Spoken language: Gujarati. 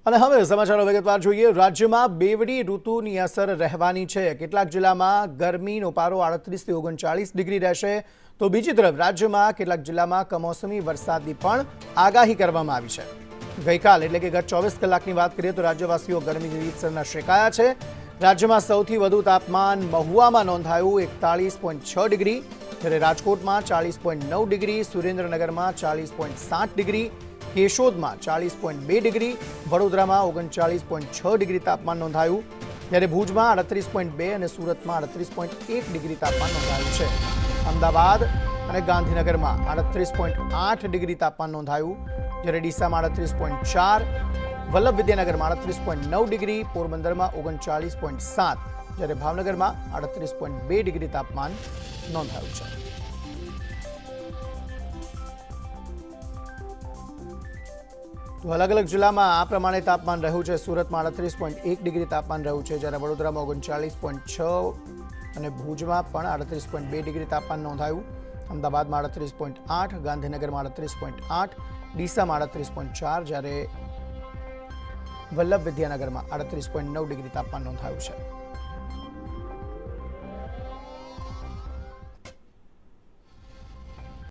અને હવે સમાચારો વિગતવાર જોઈએ। રાજ્યમાં બેવડી ઋતુની અસર રહેવાની છે। કેટલાક જિલ્લામાં ગરમીનો પારો 38 થી 39 ડિગ્રી રહેશે, તો બીજી તરફ રાજ્યમાં કેટલાક જિલ્લામાં કમોસમી વરસાદની પણ આગાહી કરવામાં આવી છે। ગઈકાલ એટલે કે ગત 24 કલાકની વાત કરીએ તો રાજ્યવાસીઓ ગરમીની રીતસરના શેકાયા છે। રાજ્યમાં સૌથી વધુ તાપમાન મહુવામાં નોંધાયું 41.6 ડિગ્રી, જ્યારે રાજકોટમાં 40.9 ડિગ્રી, સુરેન્દ્રનગરમાં 40.7 ડિગ્રી, કેશોદમાં 40.2 ડિગ્રી, વડોદરામાં 39.6 ડિગ્રી તાપમાન નોંધાયું, જ્યારે ભુજમાં 38.2 અને સુરતમાં 38.1 ડિગ્રી તાપમાન નોંધાયું છે। અમદાવાદ અને ગાંધીનગરમાં 38.8 ડિગ્રી તાપમાન નોંધાયું, જ્યારે ડીસામાં 38.4, વલ્લભ વિદ્યાનગરમાં 38.9 ડિગ્રી, પોરબંદરમાં 39.7, જ્યારે ભાવનગરમાં 38.2 ડિગ્રી તાપમાન નોંધાયું છે। તો અલગ અલગ જિલ્લામાં આ પ્રમાણે તાપમાન રહ્યું છે। સુરતમાં 38.1 ડિગ્રી તાપમાન રહ્યું છે, જ્યારે વડોદરામાં 39.6 અને ભુજમાં પણ 38.2 ડિગ્રી તાપમાન નોંધાયું, અમદાવાદમાં 38.8, ગાંધીનગરમાં 38.8, ડીસામાં 38.4, જ્યારે વલ્લભ વિદ્યાનગરમાં 38.9 ડિગ્રી તાપમાન નોંધાયું છે।